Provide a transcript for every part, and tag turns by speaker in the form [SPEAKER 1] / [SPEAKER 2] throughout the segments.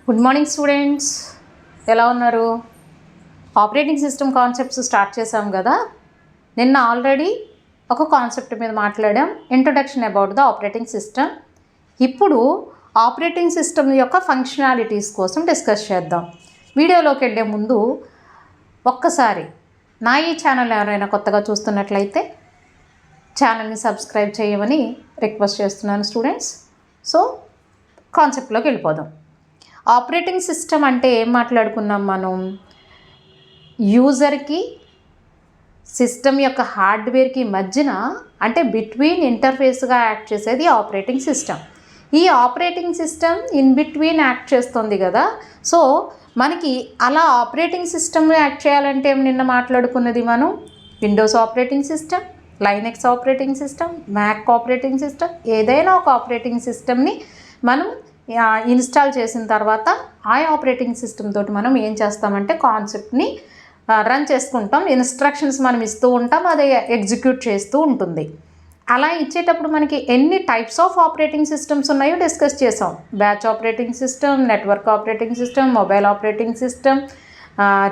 [SPEAKER 1] Good morning students, ఎలా ఉన్నారు? Operating system concepts start చేసాం కదా. నిన్న ఆల్రెడీ ఒక కాన్సెప్ట్ మీద మాట్లాడాం, introduction about the operating system. ఇప్పుడు ఆపరేటింగ్ సిస్టమ్ యొక్క ఫంక్షనాలిటీస్ కోసం డిస్కస్ చేద్దాం. వీడియోలోకి వెళ్ళే ముందు ఒక్కసారి నా ఈ ఛానల్ ఎవరైనా కొత్తగా చూస్తున్నట్లయితే ఛానల్ని సబ్స్క్రైబ్ చేయమని రిక్వెస్ట్ చేస్తున్నాను స్టూడెంట్స్. సో కాన్సెప్ట్లోకి వెళ్ళిపోదాం. ఆపరేటింగ్ సిస్టమ్ అంటే ఏం మాట్లాడుకున్నాం మనం? యూజర్కి సిస్టమ్ యొక్క హార్డ్వేర్కి మధ్యన అంటే బిట్వీన్ ఇంటర్ఫేస్గా యాక్ట్ చేసేది ఆపరేటింగ్ సిస్టమ్. ఈ operating system in between act చేస్తుంది కదా. సో మనకి అలా ఆపరేటింగ్ సిస్టమ్ యాక్ట్ చేయాలంటే నిన్న మాట్లాడుకున్నది మనం Windows operating system, Linux operating system, Mac operating system, ఏదైనా ఒక ఆపరేటింగ్ సిస్టమ్ని మనం ఇన్స్టాల్ చేసిన తర్వాత ఆ ఆపరేటింగ్ సిస్టమ్ తోటి మనం ఏం చేస్తామంటే కాన్సెప్ట్ని రన్ చేసుకుంటాం, ఇన్స్ట్రక్షన్స్ మనం ఇస్తూ ఉంటాం, అది ఎగ్జిక్యూట్ చేస్తూ ఉంటుంది. అలా ఇచ్చేటప్పుడు మనకి ఎన్ని టైప్స్ ఆఫ్ ఆపరేటింగ్ సిస్టమ్స్ ఉన్నాయో డిస్కస్ చేసాం. Batch operating system, network operating system, mobile operating system,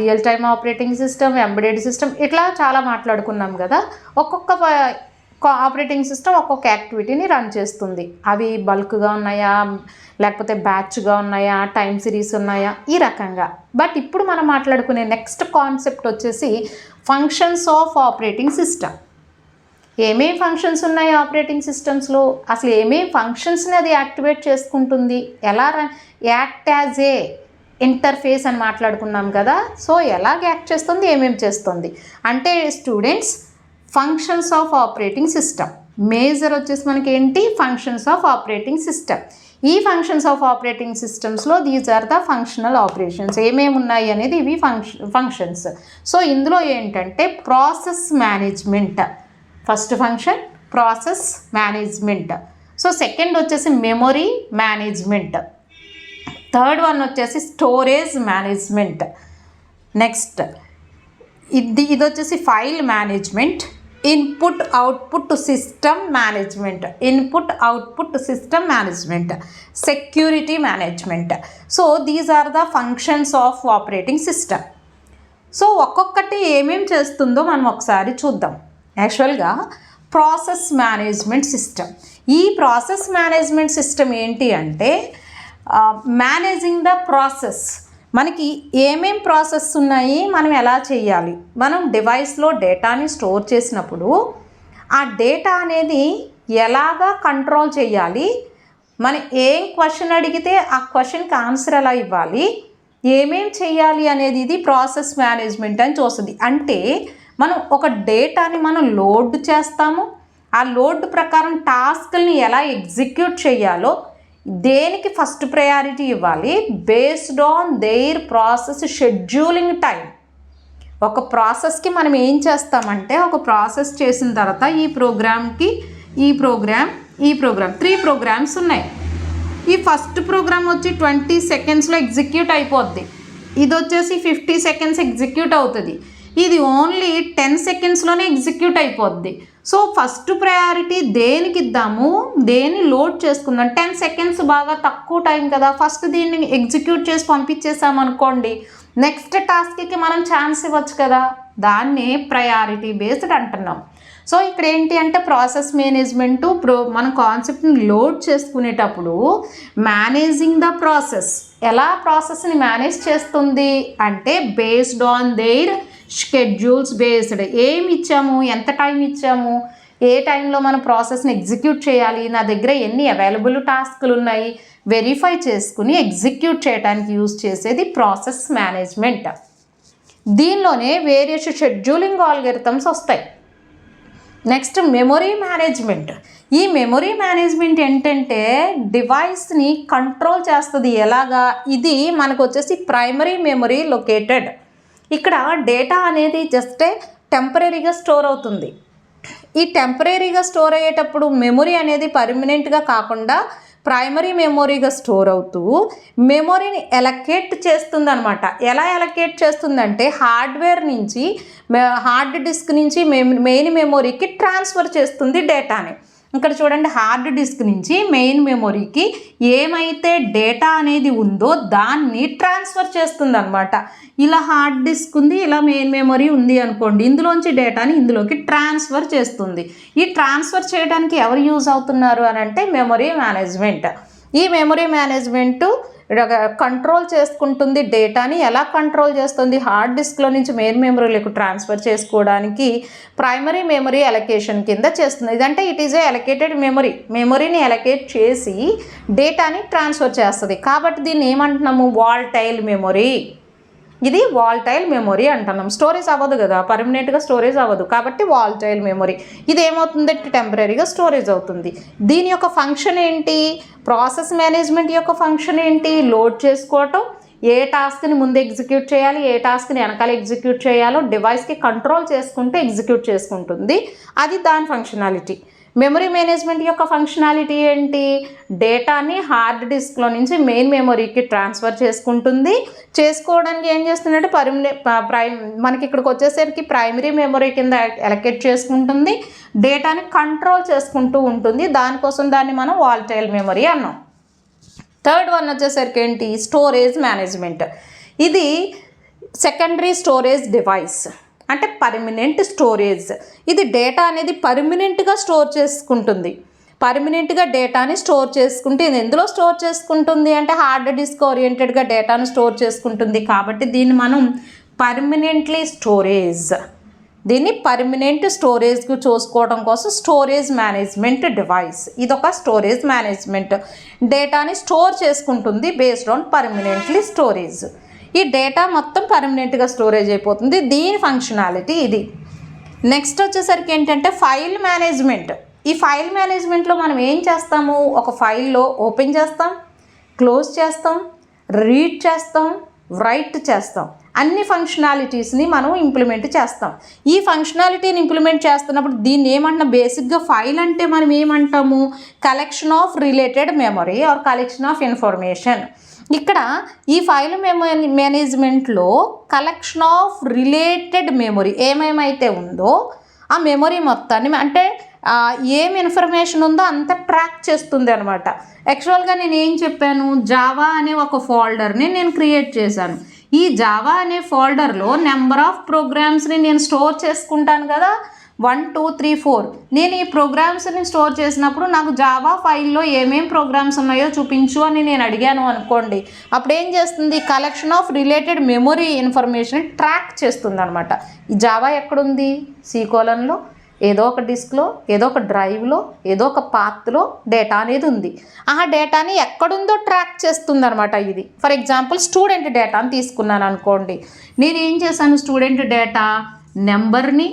[SPEAKER 1] real time operating system, embedded system, ఇట్లా చాలా మాట్లాడుకున్నాం కదా. ఒక్కొక్క ఆపరేటింగ్ సిస్టమ్ ఒక్కొక్క యాక్టివిటీని రన్ చేస్తుంది. అవి బల్క్గా ఉన్నాయా, లేకపోతే బ్యాచ్గా ఉన్నాయా, టైం సిరీస్ ఉన్నాయా, ఈ రకంగా. బట్ ఇప్పుడు మనం మాట్లాడుకునే నెక్స్ట్ కాన్సెప్ట్ వచ్చేసి ఫంక్షన్స్ ఆఫ్ ఆపరేటింగ్ సిస్టమ్. ఏమేమి ఫంక్షన్స్ ఉన్నాయి ఆపరేటింగ్ సిస్టమ్స్లో, అసలు ఏమేమి ఫంక్షన్స్ని అది యాక్టివేట్ చేసుకుంటుంది, ఎలా యాక్ట్ యాజ్ ఏ ఇంటర్ఫేస్ అని మాట్లాడుకున్నాం కదా. సో ఎలాగ యాక్ట్ చేస్తుంది, ఏమేమి చేస్తుంది అంటే students functions of operating system major వచ్చేసి మనకి ఏంటి, ఫంక్షన్స్ ఆఫ్ ఆపరేటింగ్ సిస్టమ్. ఈ ఫంక్షన్స్ ఆఫ్ ఆపరేటింగ్ సిస్టమ్స్లో these are the functional operations. ఏమేమి ఉన్నాయి అనేది ఇవి ఫంక్షన్స్. సో ఇందులో ఏంటంటే process management first function, process management. So second వచ్చేసి మెమొరీ మేనేజ్మెంట్, థర్డ్ వన్ వచ్చేసి స్టోరేజ్ మేనేజ్మెంట్, నెక్స్ట్ ఇది వచ్చేసి file management, input output system management, input output system management, security management. So these are the functions of operating system. So ఒక్కొక్కటి ఏమేమి చేస్తుందో మనం ఒకసారి చూద్దాం. యాక్చువల్గా ప్రాసెస్ మేనేజ్మెంట్ సిస్టమ్, ఈ ప్రాసెస్ మేనేజ్మెంట్ సిస్టమ్ ఏంటి అంటే మేనేజింగ్ ద ప్రాసెస్. మనకి ఏమేం ప్రాసెస్ ఉన్నాయి, మనం ఎలా చేయాలి, మనం డివైస్లో డేటాని స్టోర్ చేసినప్పుడు ఆ డేటా అనేది ఎలాగా కంట్రోల్ చేయాలి, మనం ఏం క్వశ్చన్ అడిగితే ఆ క్వశ్చన్కి ఆన్సర్ ఎలా ఇవ్వాలి, ఏమేం చేయాలి అనేది ఇది ప్రాసెస్ మేనేజ్మెంట్ అని చూస్తుంది. అంటే మనం ఒక డేటాని మనం లోడ్ చేస్తాము, ఆ లోడ్ ప్రకారం టాస్క్ని ఎలా ఎగ్జిక్యూట్ చేయాలో, దేనికి ఫస్ట్ ప్రయారిటీ ఇవ్వాలి based on their process scheduling time. ఒక ప్రాసెస్కి మనం ఏం చేస్తామంటే ఒక ప్రాసెస్ చేసిన తర్వాత ఈ ప్రోగ్రామ్కి ఈ ప్రోగ్రామ్ 3 ప్రోగ్రామ్స్ ఉన్నాయి. ఈ ఫస్ట్ ప్రోగ్రామ్ వచ్చి 20 సెకండ్స్లో ఎగ్జిక్యూట్ అయిపోద్ది, ఇది వచ్చేసి 50 సెకండ్స్ ఎగ్జిక్యూట్ అవుతుంది, ఇది ఓన్లీ 10 సెకండ్స్లోనే ఎగ్జిక్యూట్ అయిపోద్ది. సో ఫస్ట్ ప్రయారిటీ దేనికి ఇద్దాము, దేన్ని లోడ్ చేసుకుందాం. 10 సెకండ్స్ బాగా తక్కువ టైం కదా, ఫస్ట్ దీన్ని ఎగ్జిక్యూట్ చేసి పంపించేసామనుకోండి, నెక్స్ట్ టాస్క్కి మనం ఛాన్స్ ఇవ్వచ్చు కదా, దాన్నే ప్రయారిటీ బేస్డ్ అంటున్నాం. సో ఇక్కడ ఏంటి అంటే ప్రాసెస్ మేనేజ్మెంటు మన కాన్సెప్ట్ని లోడ్ చేసుకునేటప్పుడు మేనేజింగ్ ద ప్రాసెస్, ఎలా ప్రాసెస్ని మేనేజ్ చేస్తుంది అంటే based on their schedules based. ఏమి ఇచ్చాము, ఎంత టైం ఇచ్చాము, ఏ టైంలో మనం ప్రాసెస్ని ఎగ్జిక్యూట్ చేయాలి, నా దగ్గర ఎన్ని అవైలబుల్ టాస్క్లు ఉన్నాయి వెరిఫై చేసుకుని ఎగ్జిక్యూట్ చేయడానికి యూజ్ చేసేది ప్రాసెస్ మేనేజ్మెంట్. దీనిలోనే వేరియస్ షెడ్యూలింగ్ ఆల్గరిథమ్స్ వస్తాయి. Next memory management. ఈ మెమొరీ మేనేజ్మెంట్ ఏంటంటే డివైస్ని కంట్రోల్ చేస్తుంది. ఎలాగా, ఇది మనకు వచ్చేసి ప్రైమరీ మెమొరీ లొకేటెడ్. ఇక్కడ డేటా అనేది జస్ట్ టెంపరీగా స్టోర్ అవుతుంది. ఈ టెంపరీగా స్టోర్ అయ్యేటప్పుడు మెమొరీ అనేది పర్మనెంట్గా కాకుండా ప్రైమరీ మెమొరీగా స్టోర్ అవుతూ మెమొరీని ఎలకేట్ చేస్తుంది అనమాట. ఎలా ఎలకేట్ చేస్తుందంటే హార్డ్వేర్ నుంచి హార్డ్ డిస్క్ నుంచి మెయిన్ మెమొరీకి ట్రాన్స్ఫర్ చేస్తుంది డేటాని. ఇక్కడ చూడండి, హార్డ్ డిస్క్ నుంచి మెయిన్ మెమొరీకి ఏమైతే డేటా అనేది ఉందో దాన్ని ట్రాన్స్ఫర్ చేస్తుంది అనమాట. ఇలా హార్డ్ డిస్క్ ఉంది, ఇలా మెయిన్ మెమొరీ ఉంది అనుకోండి, ఇందులోంచి డేటాని ఇందులోకి ట్రాన్స్ఫర్ చేస్తుంది. ఈ ట్రాన్స్ఫర్ చేయడానికి ఎవరు యూజ్ అవుతున్నారు అని అంటే మెమొరీ మేనేజ్మెంట్. ఈ మెమొరీ మేనేజ్మెంట్ కంట్రోల్ చేసుకుంటుంది డేటాని. ఎలా కంట్రోల్ చేస్తుంది? హార్డ్ డిస్క్లో నుంచి మెయిన్ మెమరీలకు ట్రాన్స్ఫర్ చేసుకోవడానికి ప్రైమరీ మెమరీ అలొకేషన్ కింద చేస్తుంది. ఇదంటే ఇట్ ఈజ్ ఏ అలొకేటెడ్ మెమొరీని అలొకేట్ చేసి డేటాని ట్రాన్స్ఫర్ చేస్తుంది. కాబట్టి దీన్ని ఏమంటున్నాము? Volatile memory. ఇది వాల్టైల్ మెమొరీ అంటున్నాం. స్టోరేజ్ అవ్వదు కదా, పర్మనెంట్గా స్టోరేజ్ అవ్వదు, కాబట్టి వాల్టైల్ మెమొరీ. ఇది ఏమవుతుందంటే టెంపరీగా స్టోరేజ్ అవుతుంది. దీని యొక్క ఫంక్షన్ ఏంటి? ప్రాసెస్ మేనేజ్మెంట్ యొక్క ఫంక్షన్ ఏంటి? లోడ్ చేసుకోవటం, ఏ టాస్క్ని ముందు ఎగ్జిక్యూట్ చేయాలి, ఏ టాస్క్ని వెనకాల ఎగ్జిక్యూట్ చేయాలో డివైస్కి కంట్రోల్ చేసుకుంటూ ఎగ్జిక్యూట్ చేసుకుంటుంది. అది దాని ఫంక్షనాలిటీ. మెమరీ మేనేజ్మెంట్ యొక్క ఫంక్షనాలిటీ ఏంటి? డేటాని హార్డ్ డిస్క్లో నుంచి మెయిన్ మెమొరీకి ట్రాన్స్ఫర్ చేసుకుంటుంది. చేసుకోవడానికి ఏం చేస్తుందంటే మనకి ఇక్కడికి వచ్చేసరికి ప్రైమరీ మెమొరీ కింద అలొకేట్ చేసుకుంటుంది, డేటాని కంట్రోల్ చేసుకుంటూ ఉంటుంది. దానికోసం దాన్ని మనం వాల్టైల్ మెమొరీ అన్నాం. థర్డ్ వన్ వచ్చేసరికి ఏంటి? Storage management. ఇది సెకండరీ స్టోరేజ్ డివైస్, అంటే పర్మనెంట్ స్టోరేజ్. ఇది డేటా అనేది పర్మనెంట్గా స్టోర్ చేసుకుంటుంది. పర్మనెంట్గా డేటాని స్టోర్ చేసుకుంటే ఇది ఎందులో స్టోర్ చేసుకుంటుంది అంటే హార్డ్ డిస్క్ ఓరియంటెడ్గా డేటాను స్టోర్ చేసుకుంటుంది. కాబట్టి దీన్ని మనం పర్మనెంట్లీ స్టోరేజ్, దీన్ని పర్మనెంట్ స్టోరేజ్కు చూసుకోవడం కోసం స్టోరేజ్ మేనేజ్మెంట్ డివైస్. ఇదొక స్టోరేజ్ మేనేజ్మెంట్. డేటాని స్టోర్ చేసుకుంటుంది బేస్డ్ ఆన్ పర్మనెంట్లీ స్టోరేజ్. ఈ డేటా మొత్తం పర్మనెంట్గా స్టోరేజ్ అయిపోతుంది. దీని ఫంక్షనాలిటీ ఇది. నెక్స్ట్ వచ్చేసరికి ఏంటంటే ఫైల్ మేనేజ్మెంట్. ఈ ఫైల్ మేనేజ్మెంట్లో మనం ఏం చేస్తాము? ఒక ఫైల్లో ఓపెన్ చేస్తాం, క్లోజ్ చేస్తాం, రీడ్ చేస్తాం, రైట్ చేస్తాం. అన్ని ఫంక్షనాలిటీస్ని మనం ఇంప్లిమెంట్ చేస్తాం. ఈ ఫంక్షనాలిటీని ఇంప్లిమెంట్ చేస్తున్నప్పుడు దీన్ని ఏమంటున్నా? బేసిక్గా ఫైల్ అంటే మనం ఏమంటాము? Collection of related memory or collection of information. ఇక్కడ ఈ ఫైల్ మేనేజ్మెంట్లో కలెక్షన్ ఆఫ్ రిలేటెడ్ మెమొరీ ఏమేమైతే ఉందో ఆ మెమొరీ మొత్తాన్ని, అంటే ఏం ఇన్ఫర్మేషన్ ఉందో అంత ట్రాక్ చేస్తుంది అనమాట. యాక్చువల్గా నేను ఏం చెప్పాను? జావా అనే ఒక ఫోల్డర్ని నేను క్రియేట్ చేశాను. ఈ జావా అనే ఫోల్డర్లో నెంబర్ ఆఫ్ ప్రోగ్రామ్స్ని నేను స్టోర్ చేసుకుంటాను కదా, 1 2 3 4. నేను ఈ ప్రోగ్రామ్స్ని స్టోర్ చేసినప్పుడు నాకు జావా ఫైల్లో ఏమేం ప్రోగ్రామ్స్ ఉన్నాయో చూపించు అని నేను అడిగాను అనుకోండి. అప్పుడు ఏం చేస్తుంది? Collection of related memory information track చేస్తుంది అనమాట. ఈ జావా ఎక్కడుంది? C:\, ఏదో ఒక డిస్క్లో, ఏదో ఒక డ్రైవ్లో, ఏదో ఒక పాత్లో డేటా అనేది ఉంది. ఆ డేటాని ఎక్కడుందో ట్రాక్ చేస్తుంది అనమాట. ఇది ఫర్ ఎగ్జాంపుల్ స్టూడెంట్ డేటాని తీసుకున్నాను అనుకోండి. నేను ఏం చేశాను? స్టూడెంట్ డేటా నెంబర్ని,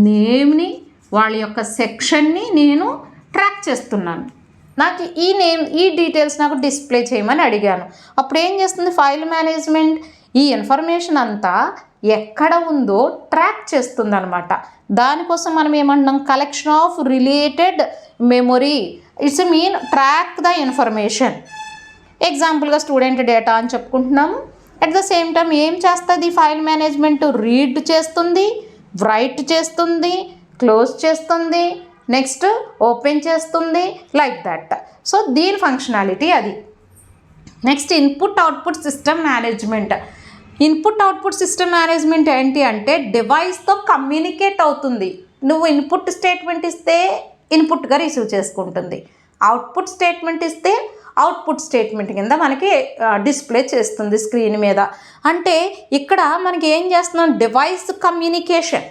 [SPEAKER 1] నేమ్ని, వాళ్ళ యొక్క సెక్షన్ని నేను ట్రాక్ చేస్తున్నాను. నాకు ఈ నేమ్, ఈ డీటెయిల్స్ నాకు డిస్ప్లే చేయమని అడిగాను. అప్పుడు ఏం చేస్తుంది ఫైల్ మేనేజ్మెంట్? ఈ ఇన్ఫర్మేషన్ అంతా ఎక్కడ ఉందో ట్రాక్ చేస్తుంది అనమాట. దానికోసం మనం ఏమంటున్నాం? Collection of related memory. It's mean track the information. ఎగ్జాంపుల్గా స్టూడెంట్ డేటా అని చెప్పుకుంటున్నాము. అట్ ద సేమ్ టైం ఏం చేస్తుంది ఫైల్ మేనేజ్మెంట్? రీడ్ చేస్తుంది, రైట్ చేస్తుంది, క్లోజ్ చేస్తుంది, నెక్స్ట్ ఓపెన్ చేస్తుంది, లైక్ దట్. సో దీని ఫంక్షనాలిటీ అది. Next input output system management. Input output system management ఏంటి అంటే డివైస్తో కమ్యూనికేట్ అవుతుంది. నువ్వు ఇన్పుట్ స్టేట్మెంట్ ఇస్తే ఇన్పుట్గా రిసీవ్ చేసుకుంటుంది, అవుట్పుట్ స్టేట్మెంట్ ఇస్తే అవుట్పుట్ స్టేట్మెంట్ కింద మనకి డిస్ప్లే చేస్తుంది స్క్రీన్ మీద. అంటే ఇక్కడ మనకి ఏం చేస్తున్నాం? Device communication.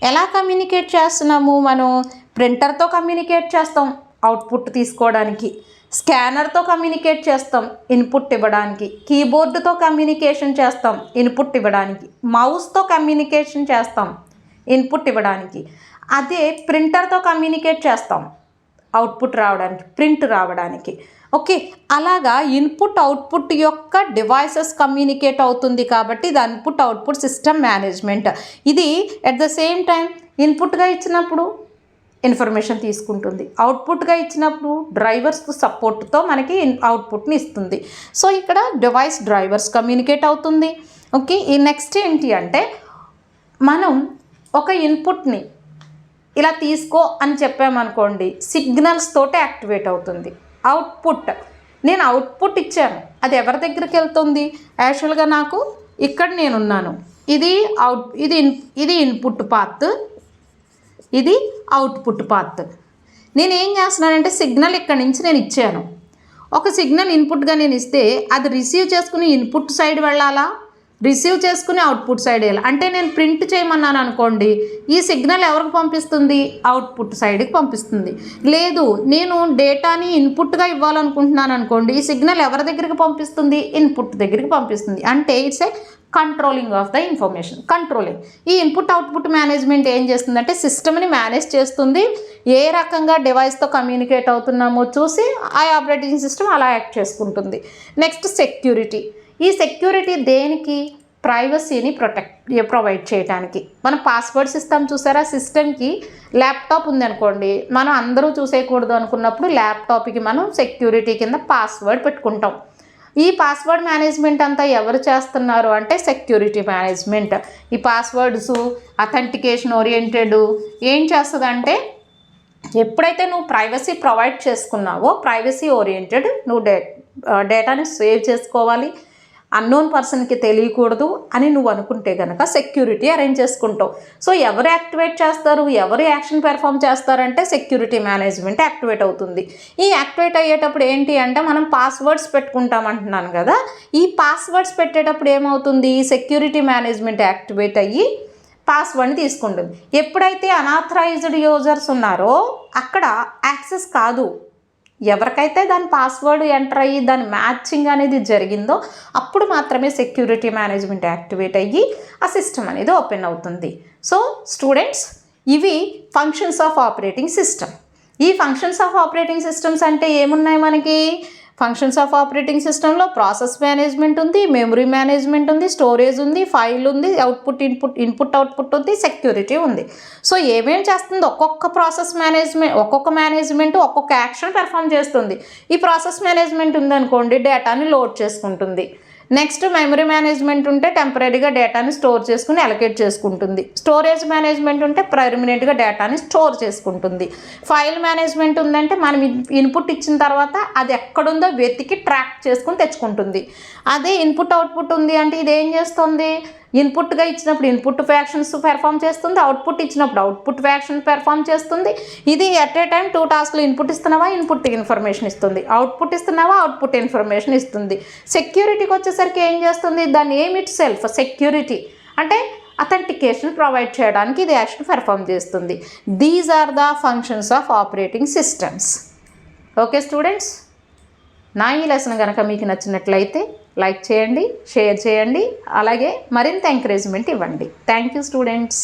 [SPEAKER 1] ఎలా కమ్యూనికేట్ చేస్తున్నాము? మనం ప్రింటర్తో కమ్యూనికేట్ చేస్తాం అవుట్పుట్ తీసుకోవడానికి, స్కానర్తో కమ్యూనికేట్ చేస్తాం ఇన్పుట్ ఇవ్వడానికి, కీబోర్డుతో కమ్యూనికేషన్ చేస్తాం ఇన్పుట్ ఇవ్వడానికి, మౌస్తో కమ్యూనికేషన్ చేస్తాం ఇన్పుట్ ఇవ్వడానికి. అదే ప్రింటర్తో కమ్యూనికేట్ చేస్తాం అవుట్పుట్ రావడానికి, ప్రింట్ రావడానికి. ఓకే, అలాగా ఇన్పుట్ అవుట్పుట్ యొక్క డివైసెస్ కమ్యూనికేట్ అవుతుంది కాబట్టి ఇది ఇన్పుట్ అవుట్పుట్ సిస్టమ్ మేనేజ్మెంట్. ఇది అట్ ద సేమ్ టైం ఇన్పుట్గా ఇచ్చినప్పుడు ఇన్ఫర్మేషన్ తీసుకుంటుంది, అవుట్పుట్గా ఇచ్చినప్పుడు డ్రైవర్స్ సపోర్ట్తో మనకి అవుట్పుట్ని ఇస్తుంది. సో ఇక్కడ డివైస్ డ్రైవర్స్ కమ్యూనికేట్ అవుతుంది. ఓకే, ఈ నెక్స్ట్ ఏంటి అంటే మనం ఒక ఇన్పుట్ని ఇలా తీసుకో అని చెప్పామనుకోండి, సిగ్నల్స్ తోటి యాక్టివేట్ అవుతుంది. అవుట్పుట్, నేను అవుట్పుట్ ఇచ్చాను, అది ఎవరి దగ్గరికి వెళ్తుంది? యాక్చువల్గా నాకు ఇక్కడ నేనున్నాను, ఇది ఇన్పుట్ పాత్, ఇది అవుట్పుట్ పాత్. నేను ఏం చేస్తున్నానంటే సిగ్నల్ ఇక్కడ నుంచి నేను ఇచ్చాను. ఒక సిగ్నల్ ఇన్పుట్గా నేను ఇస్తే అది రిసీవ్ చేసుకుని ఇన్పుట్ సైడ్ వెళ్ళాలా, రిసీవ్ చేసుకుని అవుట్పుట్ సైడ్ వెళ్ళాలి. అంటే నేను ప్రింట్ చేయమన్నాను అనుకోండి, ఈ సిగ్నల్ ఎవరికి పంపిస్తుంది? అవుట్పుట్ సైడ్కి పంపిస్తుంది. లేదు, నేను డేటాని ఇన్పుట్గా ఇవ్వాలనుకుంటున్నాను అనుకోండి, ఈ సిగ్నల్ ఎవరి దగ్గరికి పంపిస్తుంది? ఇన్పుట్ దగ్గరికి పంపిస్తుంది. అంటే it's a controlling of the information. Controlling. ఈ ఇన్పుట్ అవుట్పుట్ మేనేజ్మెంట్ ఏం చేస్తుందంటే సిస్టమ్ని మేనేజ్ చేస్తుంది. ఏ రకంగా డివైస్తో కమ్యూనికేట్ అవుతున్నామో చూసి ఆ ఆపరేటింగ్ సిస్టమ్ అలా యాక్ట్ చేసుకుంటుంది. Next security. ఈ సెక్యూరిటీ దేనికి? ప్రైవసీని ప్రొవైడ్ చేయడానికి. మనం పాస్వర్డ్స్ ఇస్తాం చూసారా సిస్టమ్కి. ల్యాప్టాప్ ఉందనుకోండి, మనం అందరూ చూసేయకూడదు అనుకున్నప్పుడు ల్యాప్టాప్కి మనం సెక్యూరిటీ కింద పాస్వర్డ్ పెట్టుకుంటాం. ఈ పాస్వర్డ్ మేనేజ్మెంట్ అంతా ఎవరు చేస్తున్నారు అంటే సెక్యూరిటీ మేనేజ్మెంట్. ఈ పాస్వర్డ్స్ అథెంటికేషన్ ఓరియంటెడ్ ఏం చేస్తుందంటే, ఎప్పుడైతే నువ్వు ప్రైవసీ ప్రొవైడ్ చేసుకున్నావో, ప్రైవసీ ఓరియంటెడ్ నువ్వు డేటాని సేవ్ చేసుకోవాలి, అన్నోన్ పర్సన్కి తెలియకూడదు అని నువ్వు అనుకుంటే కనుక సెక్యూరిటీ అరేంజ్ చేసుకుంటావు. సో ఎవరు యాక్టివేట్ చేస్తారు, ఎవరు యాక్షన్ పెర్ఫామ్ చేస్తారంటే సెక్యూరిటీ మేనేజ్మెంట్ యాక్టివేట్ అవుతుంది. ఈ యాక్టివేట్ అయ్యేటప్పుడు ఏంటి అంటే మనం పాస్వర్డ్స్ పెట్టుకుంటాం అంటున్నాను కదా, ఈ పాస్వర్డ్స్ పెట్టేటప్పుడు ఏమవుతుంది? సెక్యూరిటీ మేనేజ్మెంట్ యాక్టివేట్ అయ్యి పాస్వర్డ్ని తీసుకుంటుంది. ఎప్పుడైతే అనాథరైజ్డ్ యూజర్స్ ఉన్నారో అక్కడ యాక్సెస్ కాదు. ఎవరికైతే దాని పాస్వర్డ్ ఎంటర్ అయ్యి దాని మ్యాచింగ్ అనేది జరిగిందో అప్పుడు మాత్రమే సెక్యూరిటీ మేనేజ్మెంట్ యాక్టివేట్ అయ్యి ఆ సిస్టమ్ అనేది ఓపెన్ అవుతుంది. సో స్టూడెంట్స్, ఇవి ఫంక్షన్స్ ఆఫ్ ఆపరేటింగ్ సిస్టమ్. ఈ ఫంక్షన్స్ ఆఫ్ ఆపరేటింగ్ సిస్టమ్స్ అంటే ఏమున్నాయి మనకి? ఫంక్షన్స్ ఆఫ్ ఆపరేటింగ్ సిస్టంలో ప్రాసెస్ మేనేజ్మెంట్ ఉంది, మెమరీ మేనేజ్మెంట్ ఉంది, స్టోరేజ్ ఉంది, ఫైల్ ఉంది, ఇన్పుట్ అవుట్పుట్ ఉంది, సెక్యూరిటీ ఉంది. సో ఏమేం చేస్తుంది? ఒక్కొక్క ప్రాసెస్ మేనేజ్మెంట్, ఒక్కొక్క మేనేజ్మెంట్ ఒక్కొక్క యాక్షన్ పెర్ఫామ్ చేస్తుంది. ఈ ప్రాసెస్ మేనేజ్మెంట్ ఉందనుకోండి, డేటాని లోడ్ చేసుకుంటుంది. నెక్స్ట్ మెమరీ మేనేజ్మెంట్ ఉంటే టెంపరీగా డేటాని స్టోర్ చేసుకుని అలొకేట్ చేసుకుంటుంది. స్టోరేజ్ మేనేజ్మెంట్ ఉంటే పర్మనెంట్గా డేటాని స్టోర్ చేసుకుంటుంది. ఫైల్ మేనేజ్మెంట్ ఉందంటే మనం ఇన్పుట్ ఇచ్చిన తర్వాత అది ఎక్కడుందో వెతికి ట్రాక్ చేసుకుని తెచ్చుకుంటుంది. అదే ఇన్పుట్ అవుట్పుట్ ఉంది అంటే ఇది ఏం చేస్తుంది? ఇన్పుట్గా ఇచ్చినప్పుడు ఇన్పుట్ ఫ్యాక్షన్స్ పెర్ఫామ్ చేస్తుంది, అవుట్పుట్ ఇచ్చినప్పుడు అవుట్పుట్ ఫ్యాక్షన్ పెర్ఫామ్ చేస్తుంది. ఇది ఎట్ ఏ టైం 2 టాస్క్లు ఇన్పుట్ ఇస్తున్నావా, ఇన్పుట్ ఇన్ఫర్మేషన్ ఇస్తుంది, అవుట్పుట్ ఇస్తున్నావా, అవుట్పుట్ ఇన్ఫర్మేషన్ ఇస్తుంది. సెక్యూరిటీకి వచ్చేసరికి ఏం చేస్తుంది? దాని ఏమ్ ఇట్ సెల్ఫ్ సెక్యూరిటీ అంటే అథెంటికేషన్ ప్రొవైడ్ చేయడానికి ఇది యాక్షన్ పెర్ఫామ్ చేస్తుంది. These are the functions of operating systems. Okay students, నా ఈ లెసన్ కనుక మీకు నచ్చినట్లయితే లైక్ చేయండి, షేర్ చేయండి, అలాగే మరింత ఎంకరేజ్మెంట్ ఇవ్వండి. Thank you students.